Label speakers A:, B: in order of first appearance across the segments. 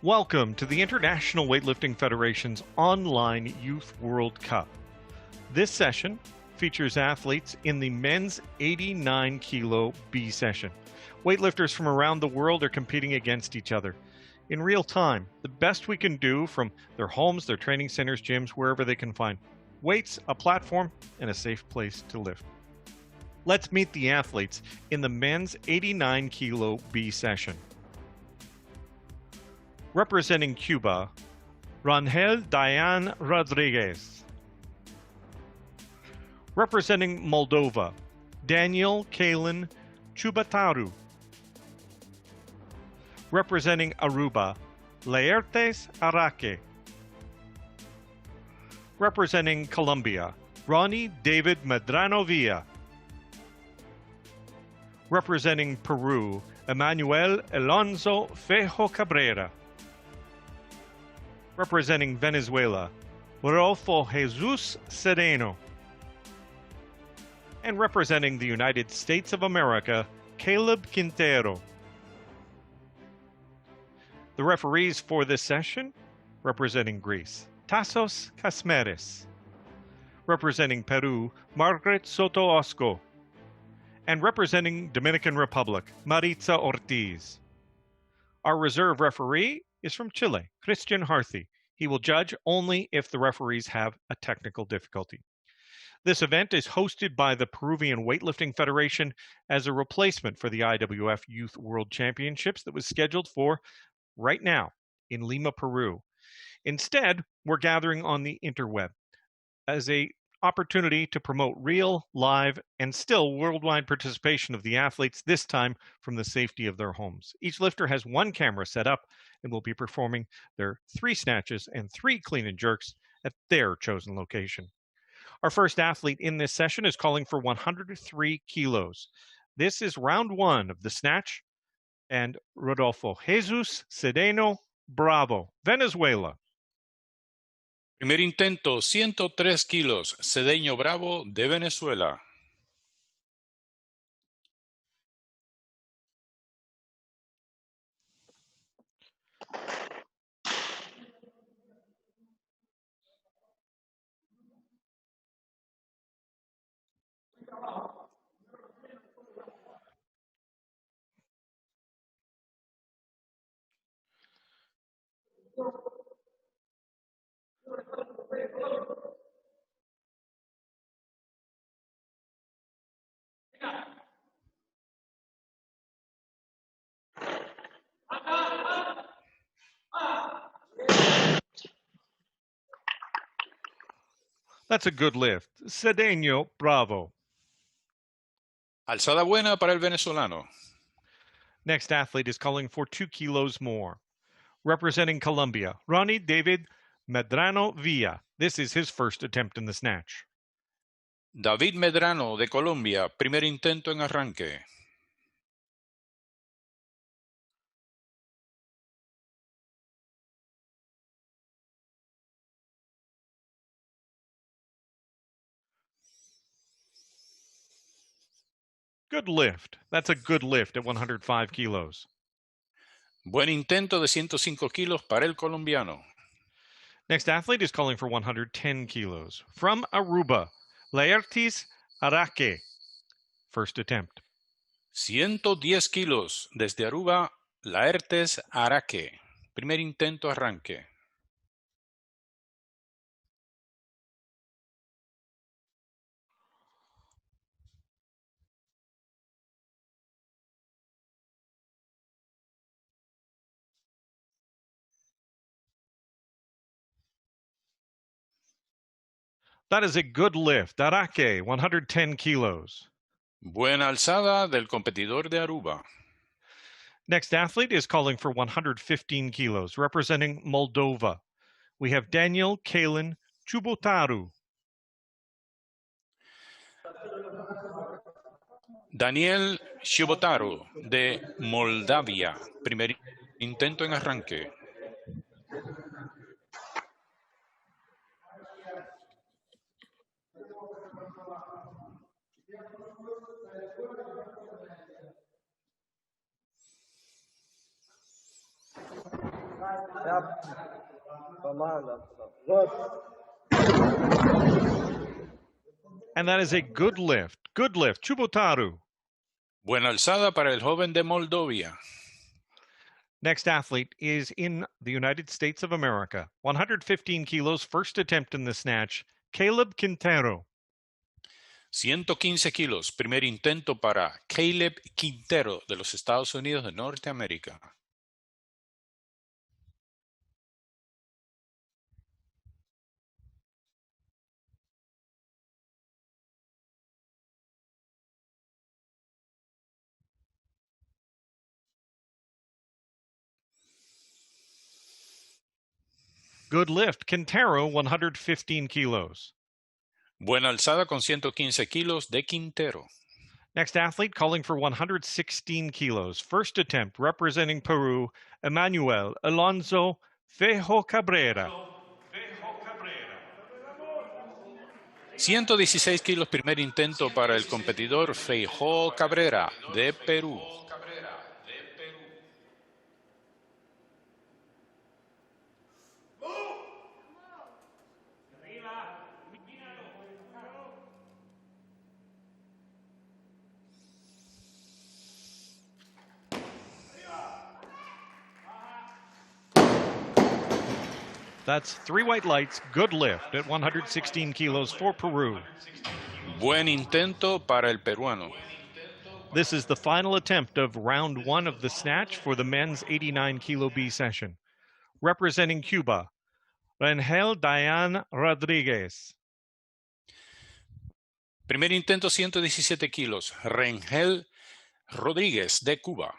A: Welcome to the International Weightlifting Federation's online Youth World Cup. This session features athletes in the men's 89 kilo B session. Weightlifters from around the world are competing against each other in real time. The best we can do from their homes, their training centers, gyms, wherever they can find weights, a platform, and a safe place to lift. Let's meet the athletes in the men's 89 kilo B session. Representing Cuba, Rangel Diane Rodriguez. Representing Moldova, Daniel Kalin Chubataru. Representing Aruba, Laertes Araque. Representing Colombia, Ronnie David Medrano Villa. Representing Peru, Emmanuel Alonso Fejo Cabrera. Representing Venezuela, Rodolfo Jesus Sedeno. And representing the United States of America, Caleb Quintero. The referees for this session, representing Greece, Tassos Kasmeris. Representing Peru, Margaret Soto Osco. And representing Dominican Republic, Maritza Ortiz. Our reserve referee is from Chile, Christian Harthy. He will judge only if the referees have a technical difficulty. This event is hosted by the Peruvian Weightlifting Federation as a replacement for the IWF Youth World Championships that was scheduled for right now in Lima, Peru. Instead, we're gathering on the interweb as an opportunity to promote real, live, and still worldwide participation of the athletes, this time from the safety of their homes. Each lifter has one camera set up and will be performing their 3 snatches and 3 clean and jerks at their chosen location. Our first athlete in this session is calling for 103 kilos. This is round 1 of the snatch, and Rodolfo Jesus Sedeno Bravo, Venezuela.
B: Primer intento, 103 kilos, Cedeño Bravo de Venezuela.
A: That's a good lift. Cedeño Bravo.
B: Alzada buena para el venezolano.
A: Next athlete is calling for 2 kilos more. Representing Colombia, Ronnie David Medrano Villa. This is his first attempt in the snatch.
B: David Medrano de Colombia, primer intento en arranque.
A: Good lift. That's a good lift at 105 kilos.
B: Buen intento de 105 kilos para el colombiano.
A: Next athlete is calling for 110 kilos. From Aruba, Laertes Araque. First attempt.
B: 110 kilos desde Aruba, Laertes Araque. Primer intento arranque.
A: That is a good lift. Araque, 110 kilos.
B: Buena alzada del competidor de Aruba.
A: Next athlete is calling for 115 kilos, representing Moldova. We have Daniel Kalin Chubataru.
B: Daniel Chubataru de Moldavia. Primer intento en arranque.
A: And that is a good lift. Good lift. Chubotaru.
B: Buena alzada para el joven de Moldovia.
A: Next athlete is in the United States of America. 115 kilos, first attempt in the snatch. Caleb Quintero.
B: 115 kilos, primer intento para Caleb Quintero de los Estados Unidos de Norteamérica.
A: Good lift. Quintero, 115 kilos.
B: Buena alzada con 115 kilos de Quintero.
A: Next athlete calling for 116 kilos. First attempt representing Peru, Emmanuel Alonso Fejo Cabrera.
B: 116 kilos, primer intento para el competidor Feijó Cabrera de Perú.
A: That's 3 white lights. Good lift at 116 kilos for Peru.
B: Buen intento para el peruano.
A: This is the final attempt of round 1 of the snatch for the men's 89 kilo B session. Representing Cuba, Rangel Dayan Rodriguez.
B: Primer intento 117 kilos, Rangel Rodríguez de Cuba.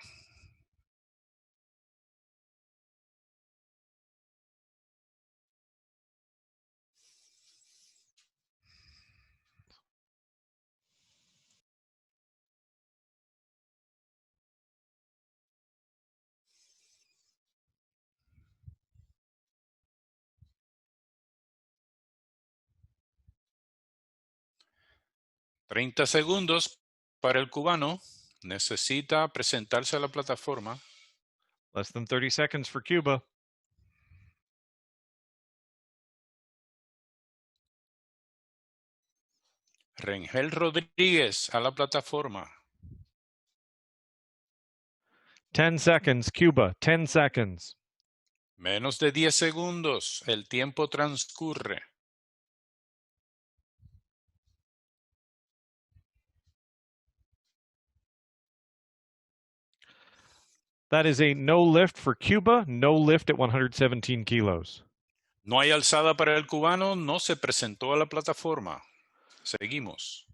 B: $30 segundos para el cubano. Necesita presentarse a la plataforma.
A: Less than 30 seconds for Cuba.
B: Rangel Rodríguez a la plataforma.
A: 10 seconds, Cuba, 10 seconds.
B: Menos de 10 segundos. El tiempo transcurre.
A: That is a no lift for Cuba, no lift at 117 kilos.
B: No hay alzada para el cubano, no se presentó a la plataforma. Seguimos.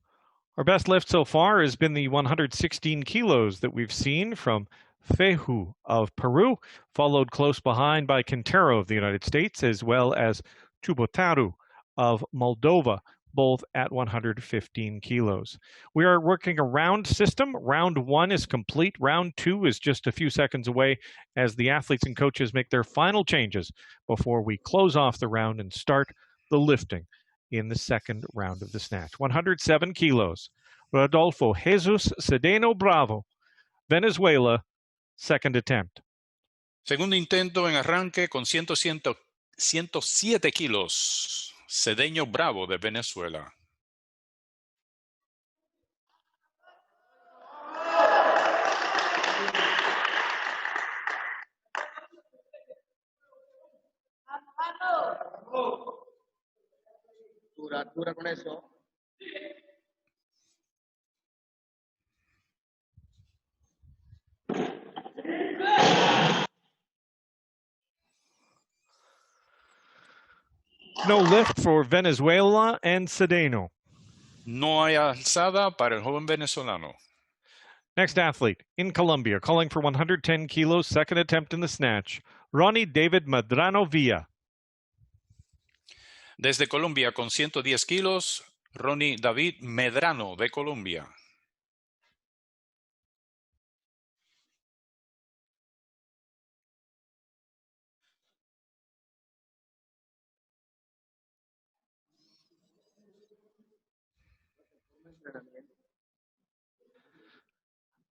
A: Our best lift so far has been the 116 kilos that we've seen from Feju of Peru, followed close behind by Quintero of the United States, as well as Chubotaru of Moldova, both at 115 kilos. We are working a round system. Round 1 is complete. Round 2 is just a few seconds away as the athletes and coaches make their final changes before we close off the round and start the lifting in the second round of the snatch. 107 kilos. Rodolfo Jesus Cedeno Bravo, Venezuela, second attempt.
B: Segundo intento en arranque con 107 kilos. Cedeño Bravo de Venezuela.
C: Dura con eso.
A: No lift for Venezuela and Cedeno.
B: No hay alzada para el joven venezolano.
A: Next athlete, in Colombia, calling for 110 kilos, second attempt in the snatch, Ronnie David Medrano Villa.
B: Desde Colombia con 110 kilos, Ronnie David Medrano de Colombia.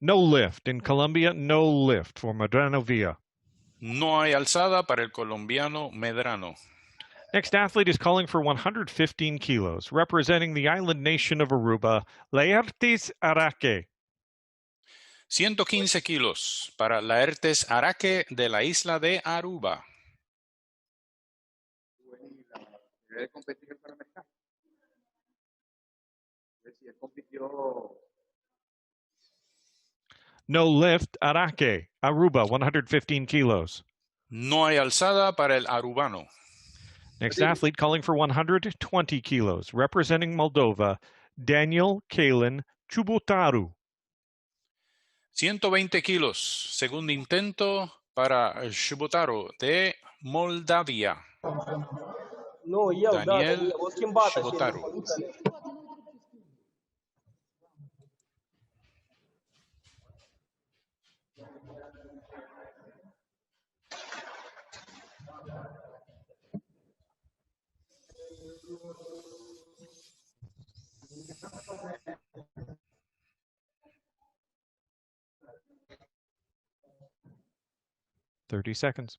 A: No lift in Colombia, no lift for Medrano Villa.
B: No hay alzada para el colombiano Medrano.
A: Next athlete is calling for 115 kilos, representing the island nation of Aruba, Laertes Araque.
B: 115 kilos para Laertes Araque de la isla de Aruba.
A: No lift, Araque, Aruba, 115 kilos.
B: No hay alzada para el arubano.
A: Next athlete calling for 120 kilos, representing Moldova, Daniel Kalin Chubutaru.
B: 120 kilos, segundo intento para Shubutaru de Moldavia. Daniel Shubutaru.
A: Thirty seconds.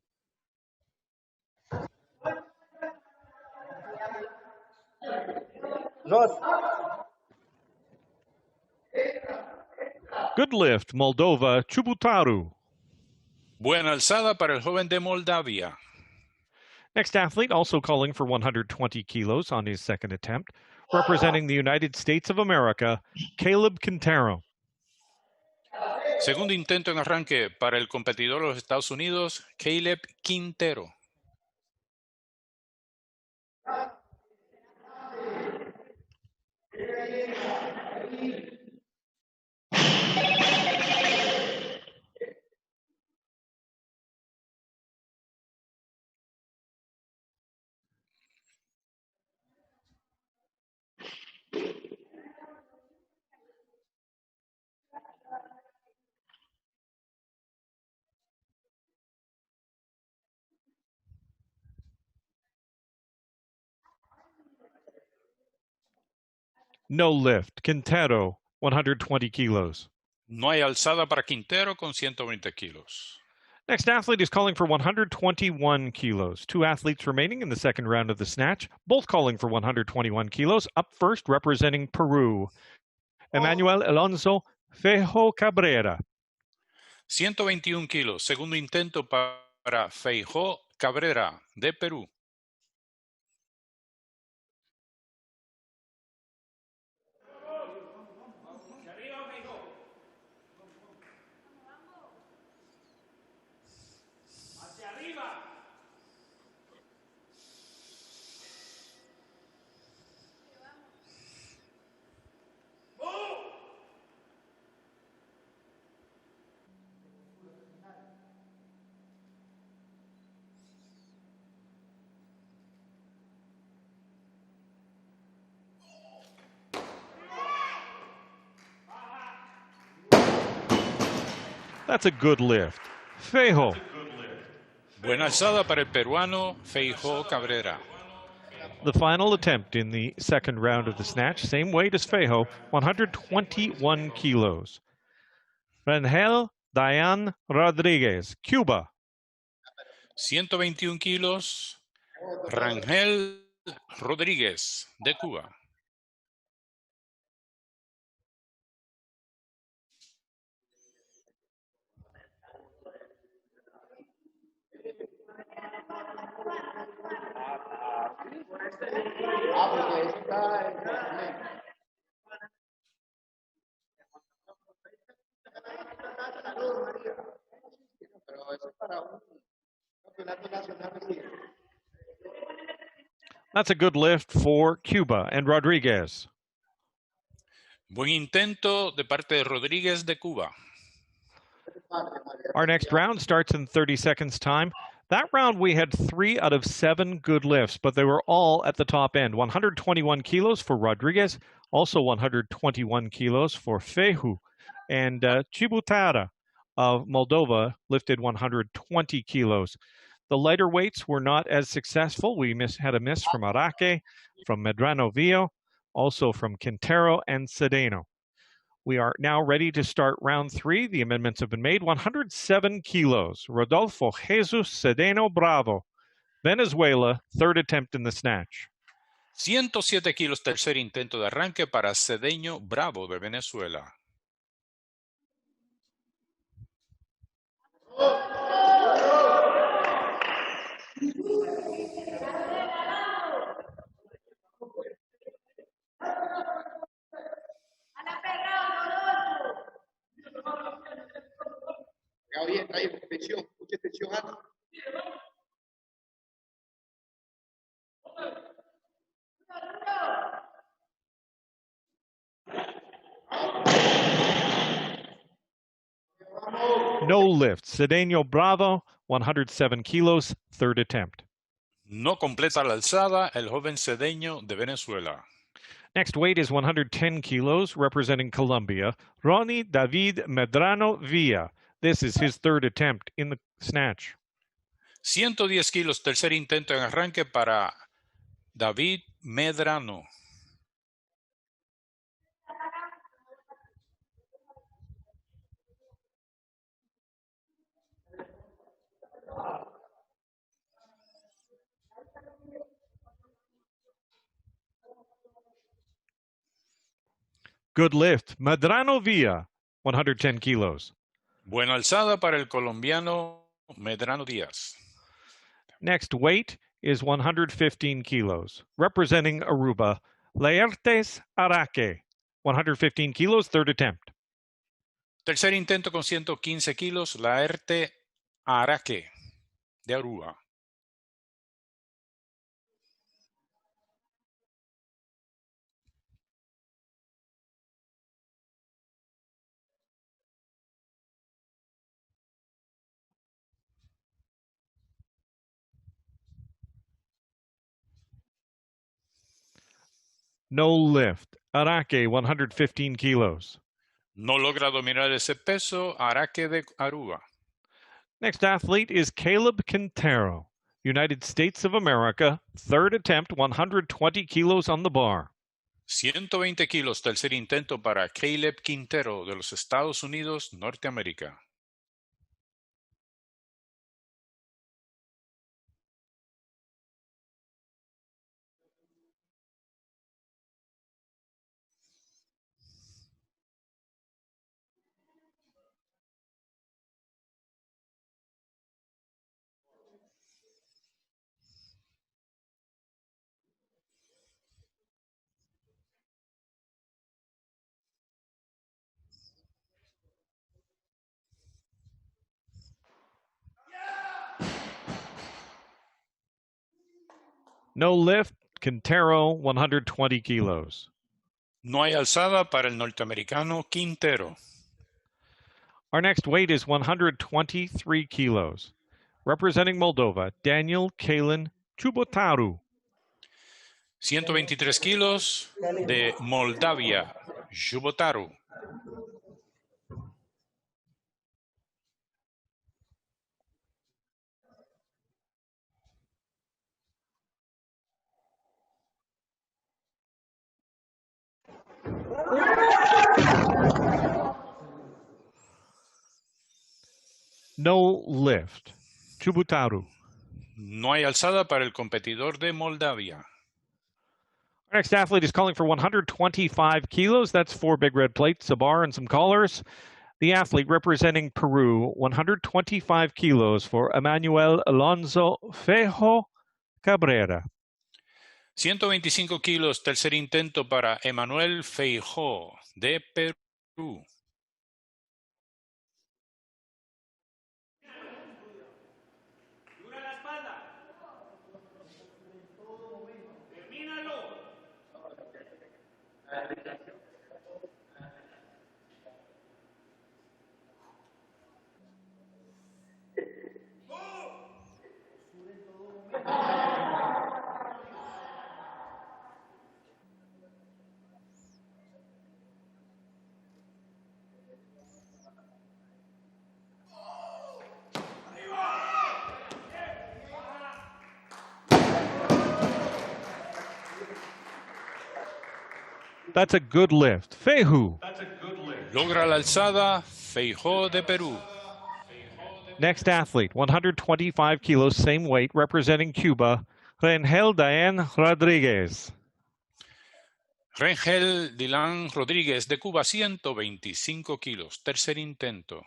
A: Good lift, Moldova, Chubutaru.
B: Buena alzada para el joven de Moldavia.
A: Next athlete also calling for 120 kilos on his second attempt, representing the United States of America, Caleb Quintero.
B: Segundo intento en arranque para el competidor de los Estados Unidos, Caleb Quintero.
A: No lift, Quintero, 120 kilos.
B: No hay alzada para Quintero con 120 kilos.
A: Next athlete is calling for 121 kilos. Two athletes remaining in the second round of the snatch, both calling for 121 kilos. Up first, representing Peru, Emmanuel Alonso Fejo Cabrera.
B: 121 kilos, segundo intento para Feijó Cabrera de Perú.
A: That's a good lift. Fejo.
B: Buena alzada para el peruano Feijó Cabrera.
A: The final attempt in the second round of the snatch, same weight as Fejo, 121 kilos. Rangel Dayan Rodriguez, Cuba.
B: 121 kilos, Rangel Rodríguez de Cuba.
A: That's a good lift for Cuba and Rodriguez.
B: Buen intento de parte de Rodríguez de Cuba.
A: Our next round starts in 30 seconds time. That round we had 3 out of 7 good lifts, but they were all at the top end. 121 kilos for Rodriguez, also 121 kilos for Fehu. And Chibutara of Moldova lifted 120 kilos. The lighter weights were not as successful. We had a miss from Araque, from Medrano Vio, also from Quintero and Sedeno. We are now ready to start round 3. The amendments have been made. 107 kilos. Rodolfo Jesus Cedeno Bravo, Venezuela, third attempt in the snatch.
B: 107 kilos, tercer intento de arranque para Cedeño Bravo de Venezuela.
C: Bien, ahí, tensión, mucha tensión antes.
A: No lift. Cedeno Bravo, 107 kilos, third attempt.
B: No completa la alzada el joven cedeño de Venezuela.
A: Next weight is 110 kilos, representing Colombia, Ronnie David Medrano Villa. This is his third attempt in the snatch.
B: 110 kilos, tercer intento en arranque para David Medrano.
A: Good lift. Medrano Villa, 110 kilos.
B: Buena alzada para el colombiano Medrano Díaz.
A: Next weight is 115 kilos, representing Aruba, Laertes Araque, 115 kilos, third attempt.
B: Tercer intento con 115 kilos, Laerte Araque de Aruba.
A: No lift. Araque, 115 kilos.
B: No logra dominar ese peso, Araque de Aruba.
A: Next athlete is Caleb Quintero, United States of America, third attempt, 120 kilos on the bar.
B: 120 kilos, tercer intento para Caleb Quintero de los Estados Unidos, Norteamérica.
A: No lift. Quintero, 120 kilos.
B: No hay alzada para el norteamericano Quintero.
A: Our next weight is 123 kilos. Representing Moldova, Daniel Kalin Chubotaru.
B: 123 kilos de Moldavia, Chubotaru.
A: No lift. Chubutaru.
B: No hay alzada para el competidor de Moldavia.
A: Our next athlete is calling for 125 kilos. That's 4 big red plates, a bar, and some collars. The athlete representing Peru, 125 kilos for Emmanuel Alonso Fejo Cabrera.
B: 125 kilos, tercer intento para Emanuel Feijó de Perú.
A: That's a good lift. Fehu.
D: That's a good lift.
B: Logra la alzada Feijó de Perú.
A: Next athlete, 125 kilos, same weight, representing Cuba, Rangel Diane Rodriguez.
B: Rangel Dylan Rodríguez de Cuba, 125 kilos, tercer intento.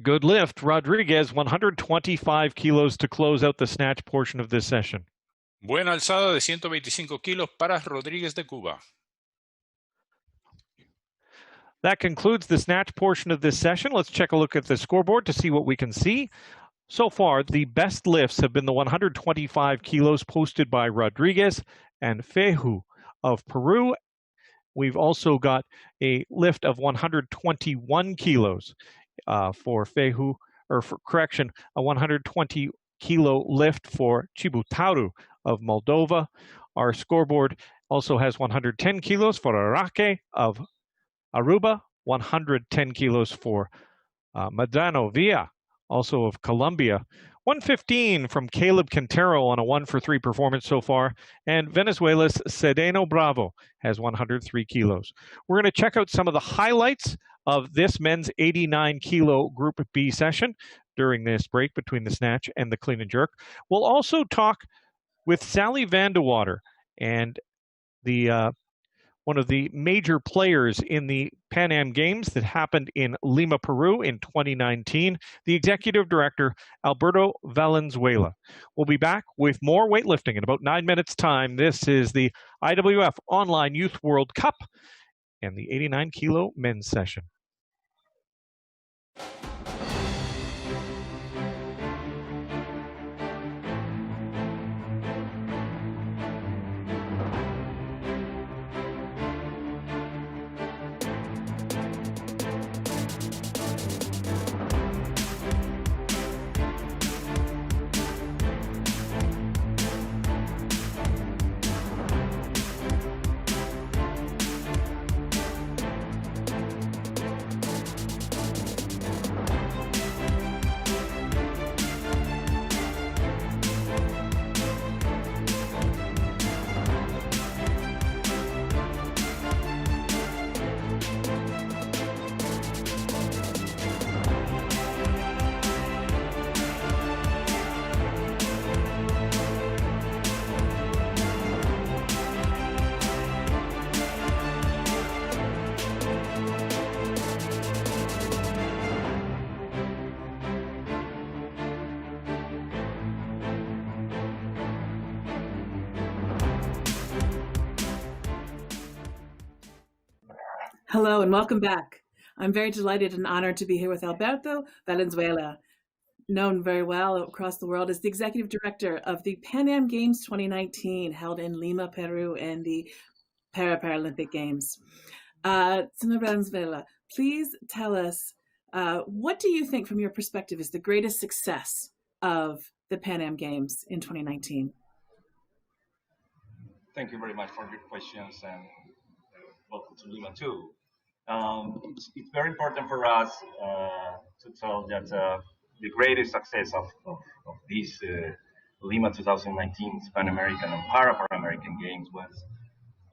A: Good lift. Rodriguez, 125 kilos to close out the snatch portion of this session.
B: Buena alzada de 125 kilos para Rodríguez de Cuba.
A: That concludes the snatch portion of this session. Let's check a look at the scoreboard to see what we can see. So far, the best lifts have been the 125 kilos posted by Rodriguez and Feijó of Peru. We've also got a lift of 121 kilos for Feijó, or for correction, a 120 kilo lift for Chibutaru of Moldova. Our scoreboard also has 110 kilos for Araque of Aruba, 110 kilos for Medrano Villa, also of Colombia, 115 from Caleb Quintero on a 1-for-3 performance so far, and Venezuela's Sedeno Bravo has 103 kilos. We're going to check out some of the highlights of this men's 89 kilo Group B session during this break between the snatch and the clean and jerk. We'll also talk with Sally Vandewater and the one of the major players in the Pan Am Games that happened in Lima, Peru in 2019, the executive director, Alberto Valenzuela. We'll be back with more weightlifting in about 9 minutes' time. This is the IWF Online Youth World Cup and the 89 kilo men's session.
D: Hello and welcome back. I'm very delighted and honored to be here with Alberto Valenzuela, known very well across the world as the executive director of the Pan Am Games 2019 held in Lima, Peru, and the Paralympic Games. Señor Valenzuela, please tell us, what do you think from your perspective is the greatest success of the Pan Am Games in 2019?
E: Thank you very much for your questions and welcome to Lima too. It's very important for us to tell that the greatest success of these Lima 2019 Pan American and Para-American Games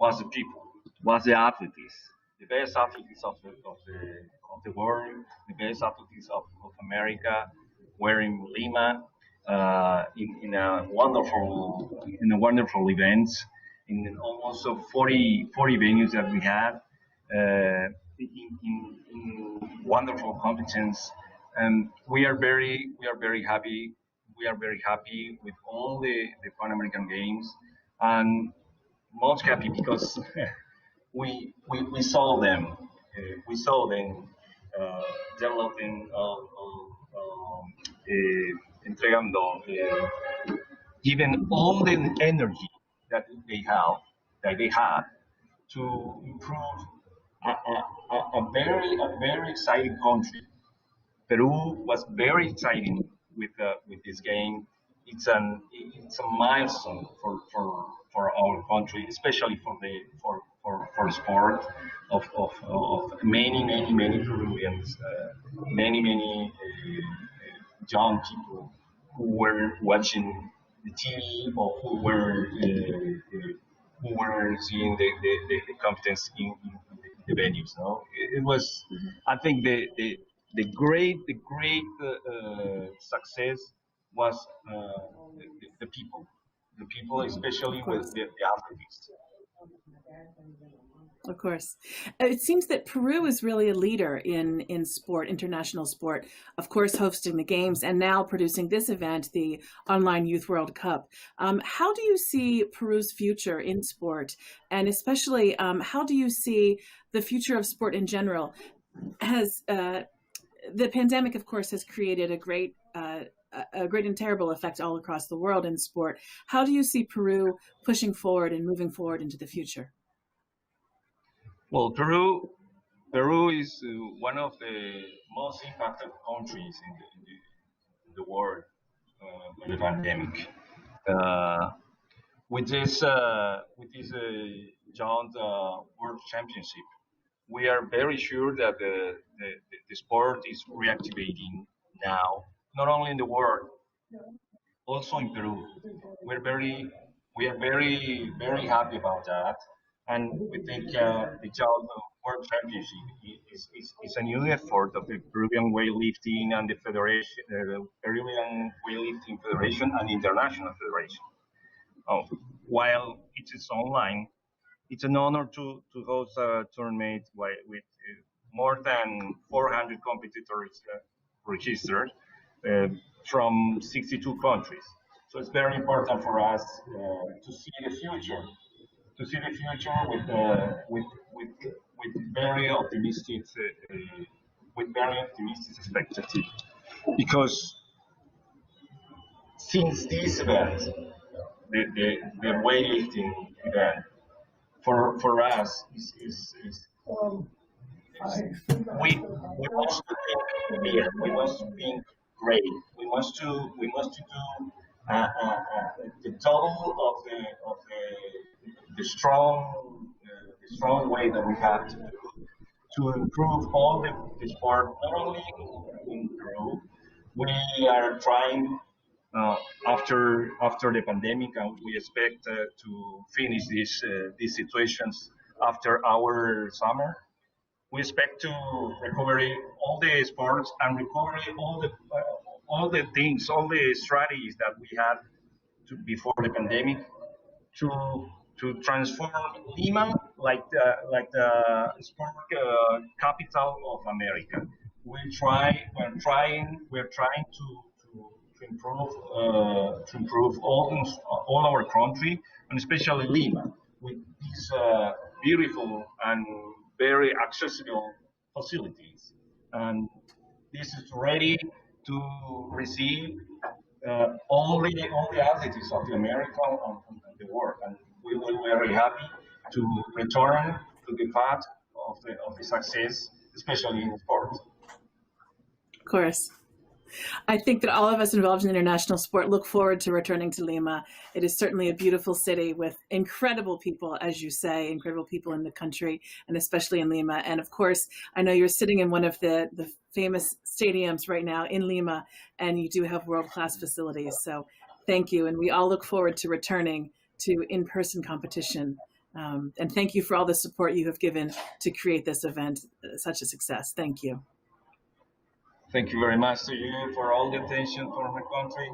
E: was the people, was the athletes, the best athletes of the world, the best athletes of America were in Lima in a wonderful event in almost 40 venues that we had. In wonderful competence, and we are very happy. We are very happy with all the Pan American Games, and most happy because we saw them. We saw them developing, entregando given all the energy that they had to improve a very exciting country. Peru was very exciting with this game. It's a milestone for our country, especially for sport of many Peruvians, many young people who were watching the TV or who were seeing the competence in the venues. No, it was, I think the great success was the people, especially with the athletes.
D: Of course. It seems that Peru is really a leader in sport, international sport, of course, hosting the games and now producing this event, the Online Youth World Cup. How do you see Peru's future in sport? And especially, how do you see the future of sport in general? Has the pandemic, of course, has created a great and terrible effect all across the world in sport. How do you see Peru pushing forward and moving forward into the future?
E: Well, Peru is one of the most impacted countries in the world by the pandemic. With this joint World Championship, we are very sure that the sport is reactivating now, not only in the world, also in Peru. We are very happy about that. And we think the Child World Championship is a new effort of the Peruvian Weightlifting and the Federation, the Peruvian Weightlifting Federation and International Federation. While it is online, it's an honor to host a tournament with more than 400 competitors registered from 62 countries. So it's very important for us to see the future. With very optimistic expectative, because since this event, the weightlifting event, for us is we want to think big, we want to think great, we want to do the total of the strong way that we have to improve all the sport, not only in Peru. We are trying after the pandemic, and we expect to finish these situations after our summer. We expect to recover all the sports and recover all the things, all the strategies that we had before the pandemic to transform Lima like the sport capital of America. We're trying to improve all our country, and especially Lima, with these beautiful and very accessible facilities. And this is ready to receive all the athletes of the America and the world. And we will be very happy to return to the path of the success, especially in sports.
D: Of course. I think that all of us involved in international sport look forward to returning to Lima. It is certainly a beautiful city with incredible people, as you say, incredible people in the country, and especially in Lima. And of course, I know you're sitting in one of the famous stadiums right now in Lima, and you do have world-class facilities. So thank you. And we all look forward to returning to in-person competition. And thank you for all the support you have given to create this event such a success. Thank you.
E: Thank you very much to you for all the attention for my country,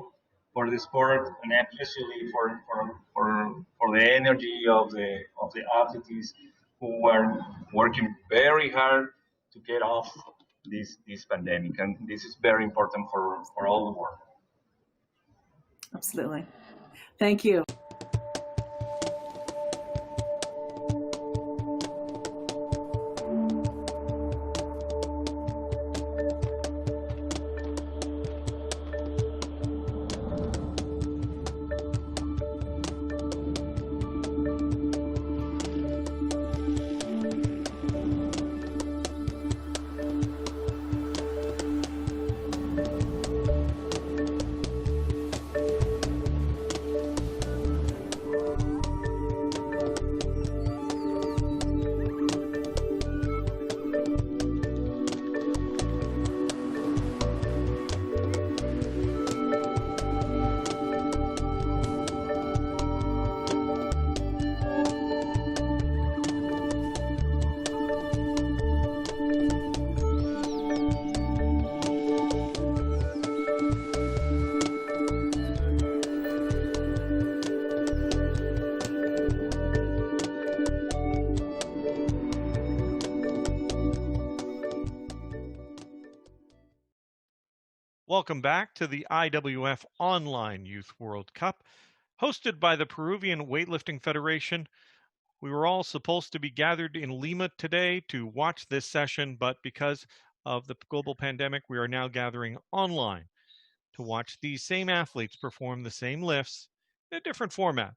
E: for the sport, and especially for the energy of the athletes who are working very hard to get off this pandemic. And this is very important for all the world.
D: Absolutely. Thank you.
A: Welcome back to the IWF Online Youth World Cup, hosted by the Peruvian Weightlifting Federation. We were all supposed to be gathered in Lima today to watch this session, but because of the global pandemic, we are now gathering online to watch these same athletes perform the same lifts in a different format.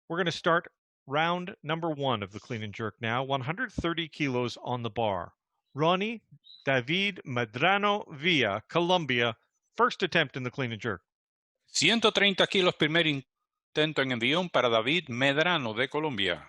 A: We're going to start round number 1 of the clean and jerk now, 130 kilos on the bar. Ronnie David Medrano Villa, Colombia, first attempt in the clean and jerk.
B: 130 kilos, primer intento en envión para David Medrano de Colombia.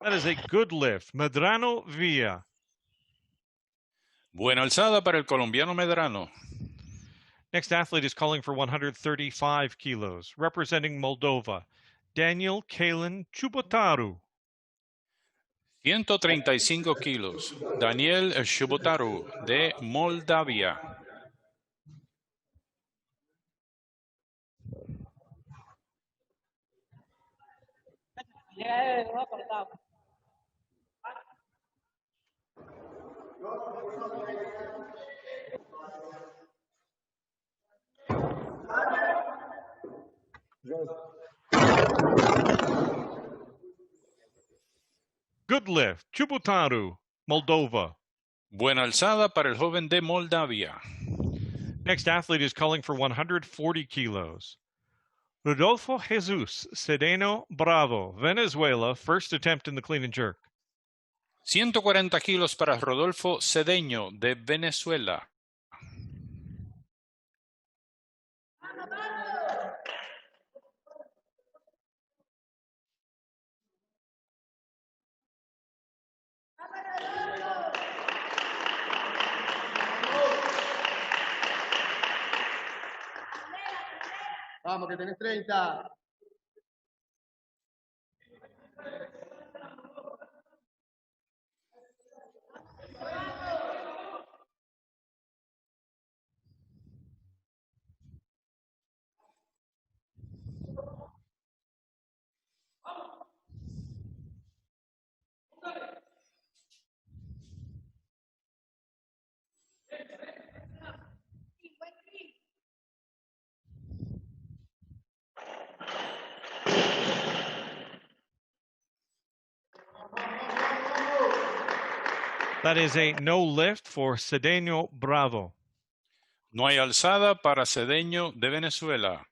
A: That is a good lift. Medrano Villa.
B: Buena alzada para el colombiano Medrano.
A: Next athlete is calling for 135 kilos, representing Moldova. Daniel Kalin Chubotaru.
B: 135 kilos. Daniel Chubotaru de Moldavia.
A: Good lift. Chubotaru, Moldova.
B: Buena alzada para el joven de Moldavia.
A: Next athlete is calling for 140 kilos. Rodolfo Jesus Sedeno Bravo, Venezuela, first attempt in the clean and jerk.
B: 140 kilos para Rodolfo Cedeño de Venezuela.
C: Vamos, que tenés 30.
A: That is a no lift for Sedeno Bravo.
B: No hay alzada para Cedeño de Venezuela.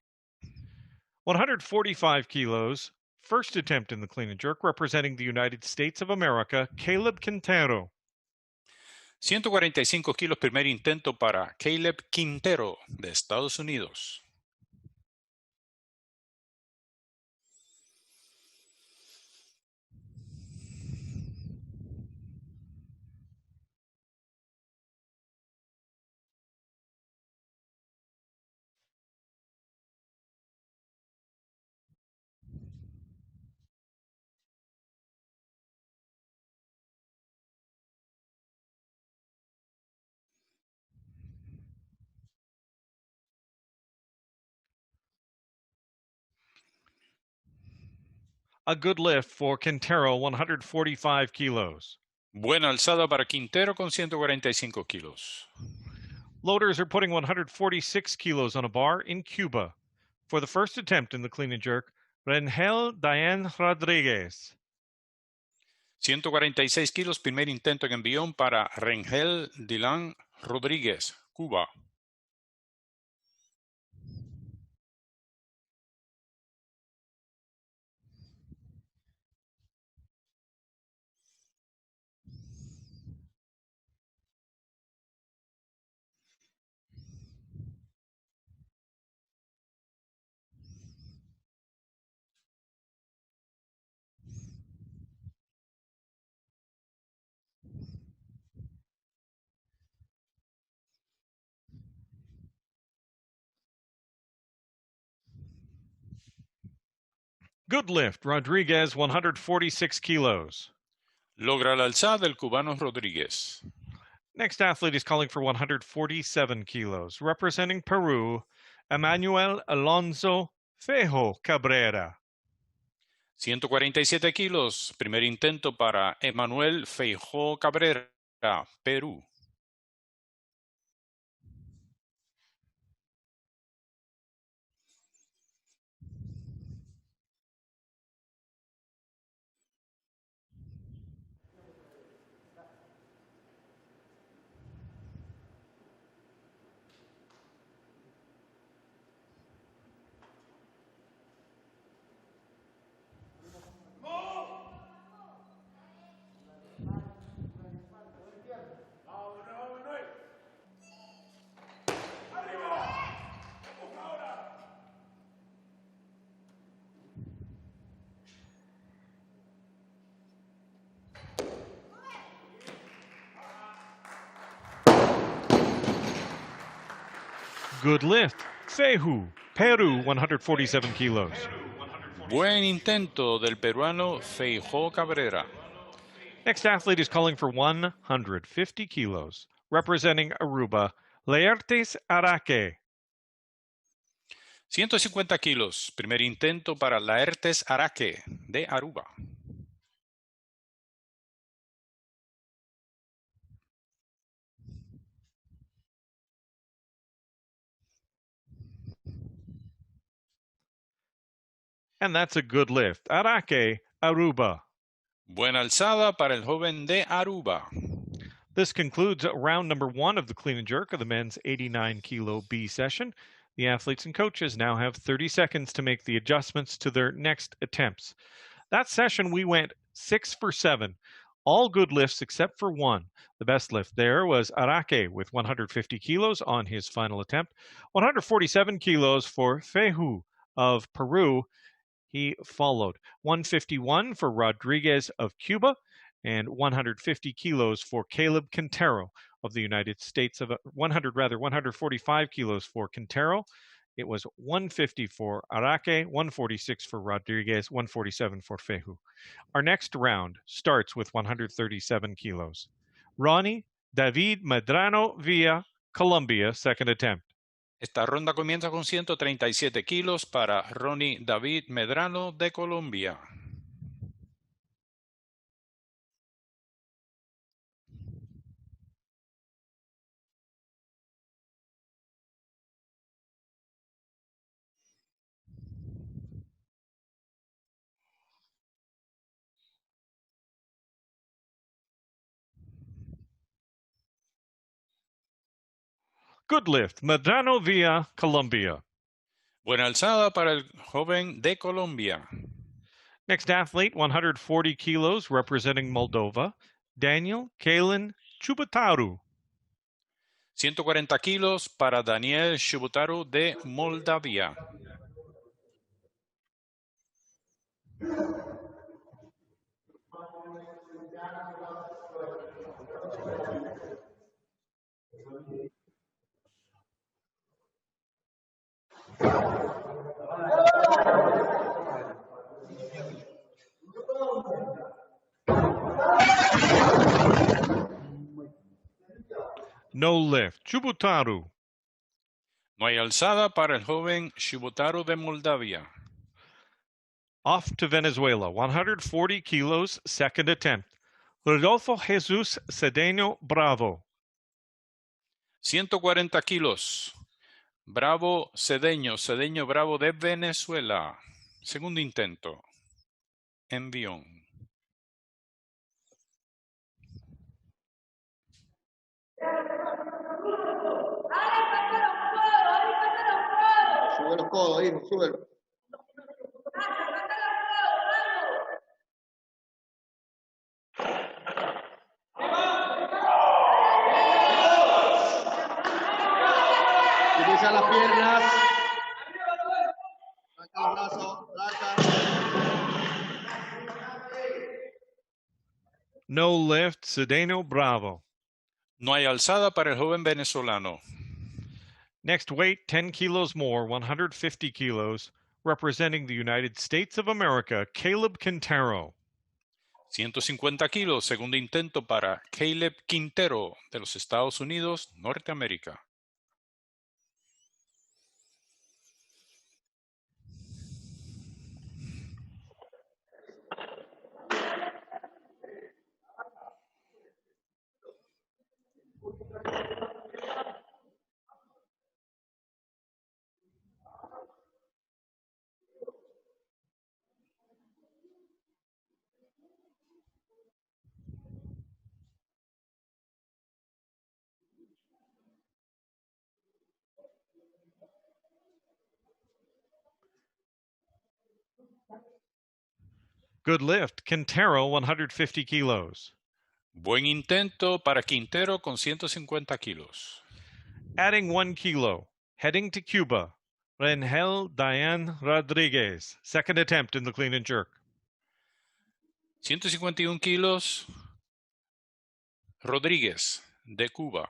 A: 145 kilos, first attempt in the clean and jerk, representing the United States of America, Caleb Quintero.
B: 145 kilos, primer intento para Caleb Quintero de Estados Unidos.
A: A good lift for Quintero, 145 kilos.
B: Buena alzada para Quintero con 145 kilos.
A: Loaders are putting 146 kilos on a bar in Cuba. For the first attempt in the clean and jerk, Rengel Diane Rodriguez.
B: 146 kilos, primer intento en envión para Rengel Dylan Rodríguez, Cuba.
A: Good lift, Rodriguez, 146 kilos.
B: Logra la alzada el cubano Rodríguez.
A: Next athlete is calling for 147 kilos. Representing Peru, Emmanuel Alonso Fejo Cabrera.
B: 147 kilos. Primer intento para Emanuel Feijó Cabrera, Perú.
A: Good lift, Feju, Peru, 147 kilos.
B: Buen intento del peruano Feijó Cabrera.
A: Next athlete is calling for 150 kilos. Representing Aruba, Laertes Araque.
B: 150 kilos. Primer intento para Laertes Araque, de Aruba.
A: And that's a good lift. Araque, Aruba.
B: Buena alzada para el joven de Aruba.
A: This concludes round number 1 of the clean and jerk of the men's 89 kilo B session. The athletes and coaches now have 30 seconds to make the adjustments to their next attempts. That session we went 6 for 7. All good lifts except for one. The best lift there was Araque with 150 kilos on his final attempt. 147 kilos for Feju of Peru. He followed. 151 for Rodriguez of Cuba and 150 kilos for Caleb Quintero of the United States. 145 kilos for Quintero. It was 150 for Araque, 146 for Rodriguez, 147 for Feju. Our next round starts with 137 kilos. Ronnie David Medrano via Colombia, second attempt.
B: Esta ronda comienza con 137 kilos para Ronnie David Medrano de Colombia.
A: Good lift, Medrano via Colombia.
B: Buena alzada para el joven de Colombia.
A: Next athlete, 140 kilos, representing Moldova, Daniel Kalin Chubataru.
B: 140 kilos para Daniel Shubutaru de Moldavia.
A: No lift, Chubutaru.
B: No hay alzada para el joven Shubutaru de Moldavia.
A: Off to Venezuela, 140 kilos, second attempt. Rodolfo Jesus Cedeno Bravo.
B: 140 kilos. Bravo Cedeño Bravo de Venezuela. Segundo intento. Envión.
C: Sube los codos, hijo, súbelo. Utiliza las piernas. Saca los brazos, saca.
A: No lift, Cedeno Bravo.
B: No hay alzada para el joven venezolano.
A: Next weight, 10 kilos more, 150 kilos. Representing the United States of America, Caleb Quintero.
B: 150 kilos, segundo intento para Caleb Quintero de los Estados Unidos, Norteamérica.
A: Good lift, Quintero, 150 kilos.
B: Buen intento para Quintero con 150 kilos.
A: Adding 1 kilo, heading to Cuba, Rangel Diane Rodriguez. Second attempt in the clean and jerk.
B: 151 kilos, Rodríguez, de Cuba.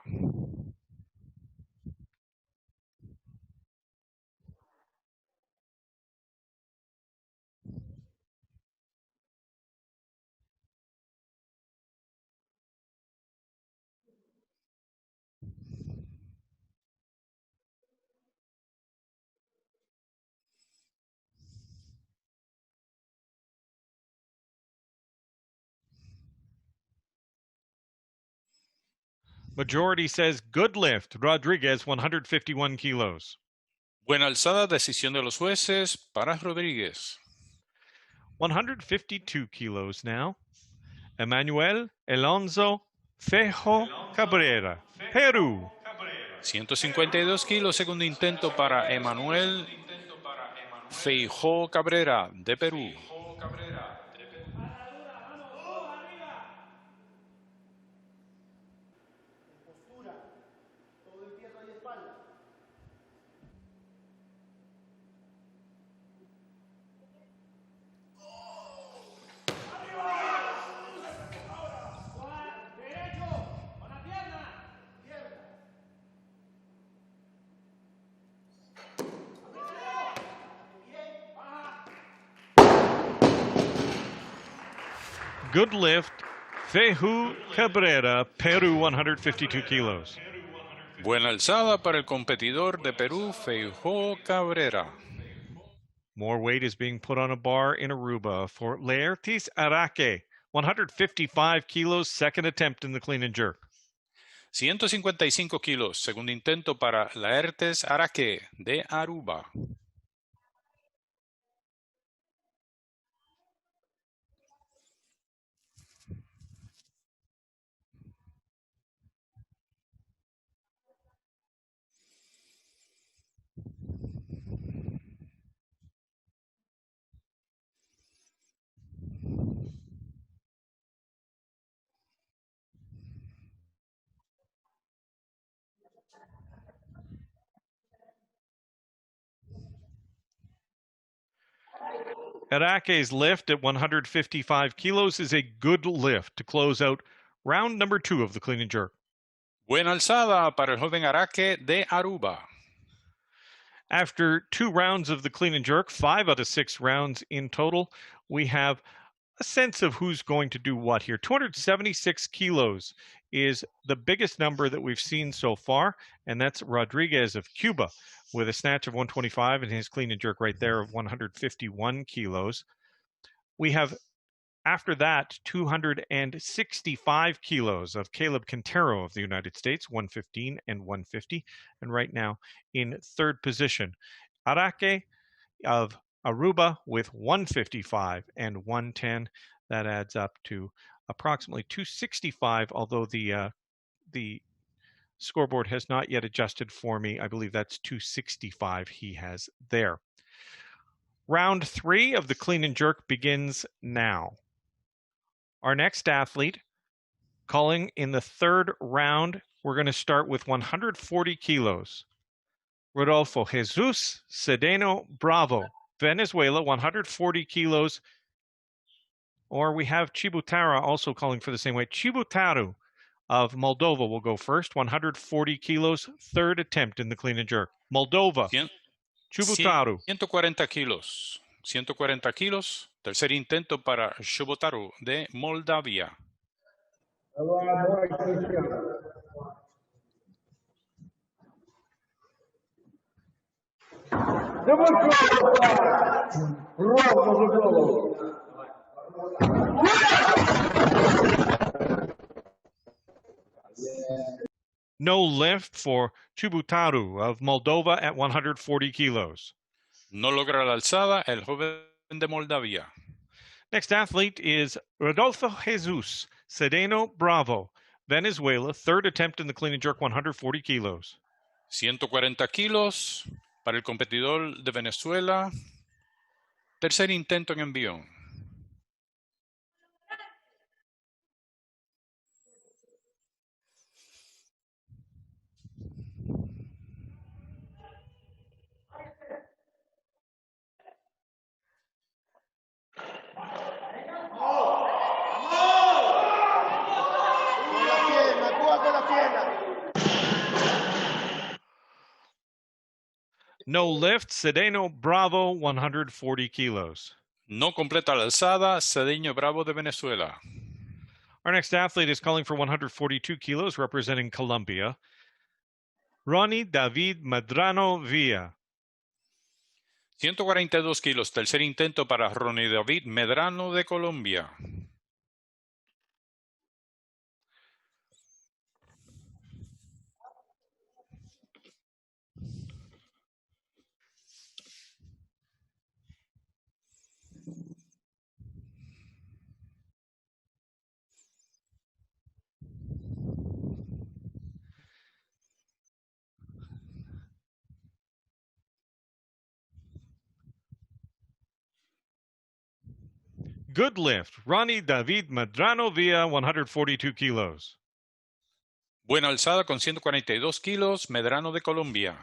A: Majority says good lift, Rodriguez, 151 kilos.
B: Buena alzada, decisión de los jueces para Rodríguez.
A: 152 kilos now. Emmanuel Alonso Fejo Cabrera, Perú.
B: 152 kilos, segundo intento para Emanuel Feijó Cabrera, de Perú.
A: Good lift, Feju Cabrera, Peru, 152 kilos.
B: Buena alzada para el competidor de Perú, Feijó Cabrera.
A: More weight is being put on a bar in Aruba for Laertes Araque, 155 kilos, second attempt in the clean and jerk.
B: 155 kilos, segundo intento para Laertes Araque, de Aruba.
A: Araque's lift at 155 kilos is a good lift to close out round number 2 of the clean and jerk.
B: Buena alzada para el joven Araque de Aruba.
A: After 2 rounds of the clean and jerk, 5 out of 6 rounds in total, we have a sense of who's going to do what here. 276 kilos is the biggest number that we've seen so far, and that's Rodriguez of Cuba with a snatch of 125 and his clean and jerk right there of 151 kilos. We have, after that, 265 kilos of Caleb Quintero of the United States, 115 and 150, and right now in third position, Araque of Aruba with 155 and 110. That adds up to approximately 265, although the scoreboard has not yet adjusted for me. I believe that's 265 he has there. Round 3 of the clean and jerk begins now. Our next athlete, calling in the third round, we're going to start with 140 kilos. Rodolfo Jesus Cedeno Bravo, Venezuela, 140 kilos. Or we have Chibutara also calling for the same weight. Chibutaru of Moldova will go first, 140 kilos, third attempt in the clean and jerk. Moldova. Chubutaru.
B: 140 kilos. 140 kilos. Tercer intento para Chubutaru de Moldavia.
A: No lift for Chubutaru of Moldova at 140 kilos.
B: No logra la alzada el joven de Moldavia.
A: Next athlete is Rodolfo Jesus Cedeno Bravo, Venezuela, third attempt in the clean and jerk, 140 kilos.
B: 140 kilos para el competidor de Venezuela. Tercer intento en envión.
A: No lift, Cedeno Bravo, 140 kilos.
B: No completa la alzada, Cedeño Bravo de Venezuela.
A: Our next athlete is calling for 142 kilos, representing Colombia. Ronnie David Medrano Villa.
B: 142 kilos, tercer intento para Ronnie David Medrano de Colombia.
A: Good lift, Ronnie David Medrano Villa, 142 kilos.
B: Buena alzada con 142 kilos, Medrano de Colombia.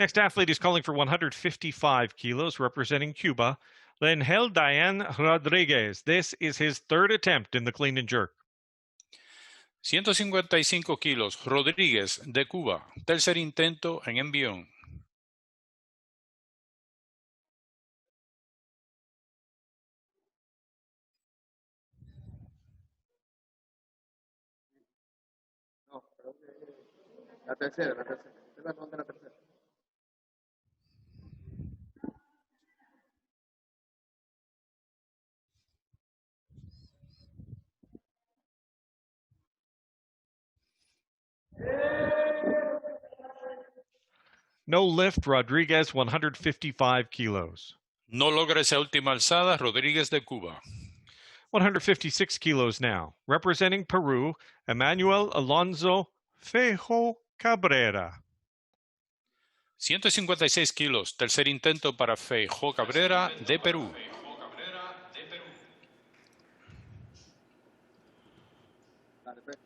A: Next athlete is calling for 155 kilos, representing Cuba. Lenhel Diane Rodriguez. This is his third attempt in the clean and jerk.
B: 155 kilos, Rodríguez de Cuba. Tercer intento en envión.
C: La tercera. Esta es la segunda, la tercera.
A: No lift, Rodriguez, 155 kilos.
B: No logra esa última alzada, Rodríguez de Cuba.
A: 156 kilos now. Representing Peru, Emmanuel Alonso Fejo Cabrera.
B: 156 kilos, tercer intento para Feijó Cabrera de Perú.
C: Dale, pues.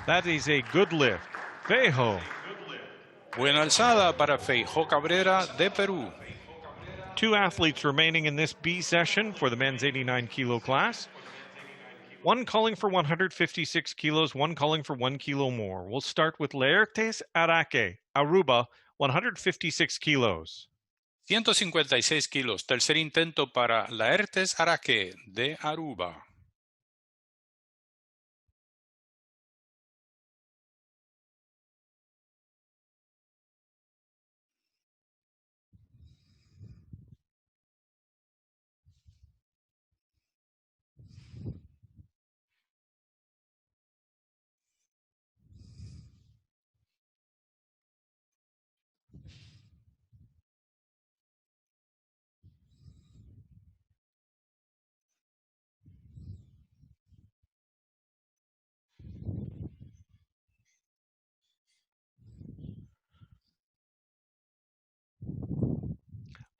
A: That is a good lift. Fejo.
B: Buena alzada para Feijó Cabrera de Perú.
A: Two athletes remaining in this B session for the men's 89 kilo class. One calling for 156 kilos, one calling for 1 kilo more. We'll start with Laertes Araque, Aruba, 156 kilos.
B: 156 kilos, tercer intento para Laertes Araque de Aruba.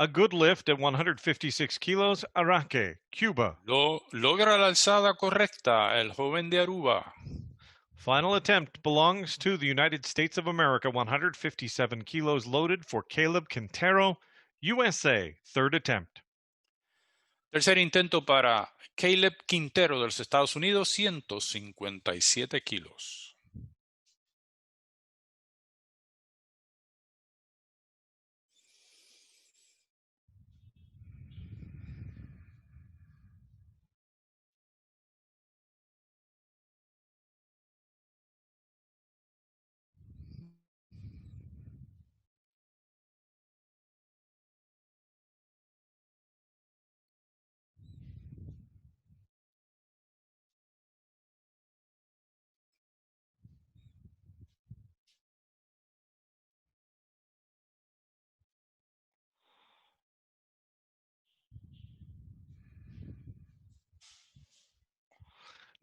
A: A good lift at 156 kilos, Araque, Cuba.
B: Logra la alzada correcta el joven de Aruba.
A: Final attempt belongs to the United States of America, 157 kilos loaded for Caleb Quintero, USA. Third attempt.
B: Tercer intento para Caleb Quintero de los Estados Unidos, 157 kilos.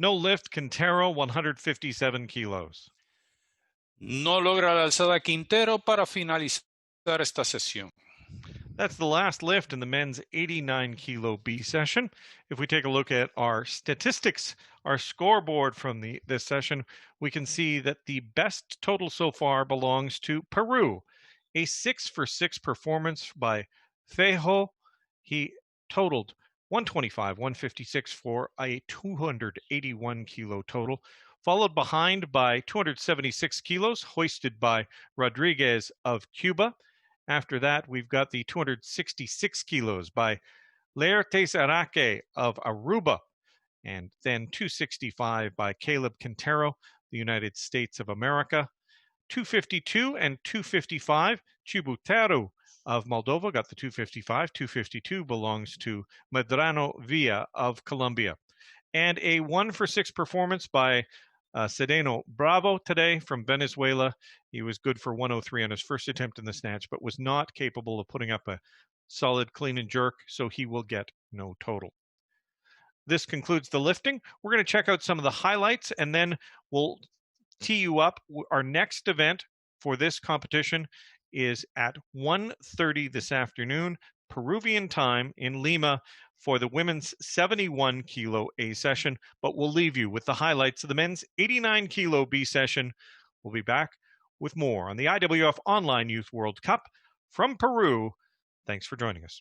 A: No lift, Quintero, 157 kilos.
B: No logra la alzada Quintero para finalizar esta sesión.
A: That's the last lift in the men's 89 kilo B session. If we take a look at our statistics, our scoreboard from this session, we can see that the best total so far belongs to Peru. A 6 for 6 performance by Fejo. He totaled 125, 156 for a 281 kilo total, followed behind by 276 kilos hoisted by Rodriguez of Cuba. After that, we've got the 266 kilos by Laertes Araque of Aruba, and then 265 by Caleb Quintero, the United States of America. 252 and 255, Chibutero of Moldova got the 255. 252 belongs to Medrano Villa of Colombia. And a 1 for 6 performance by Sedeno Bravo today from Venezuela. He was good for 103 on his first attempt in the snatch, but was not capable of putting up a solid clean and jerk, so he will get no total. This concludes the lifting. We're going to check out some of the highlights, and then we'll tee you up. Our next event for this competition is at 1:30 this afternoon, Peruvian time in Lima, for the women's 71 kilo A session, but we'll leave you with the highlights of the men's 89 kilo B session. We'll be back with more on the IWF Online Youth World Cup from Peru. Thanks for joining us.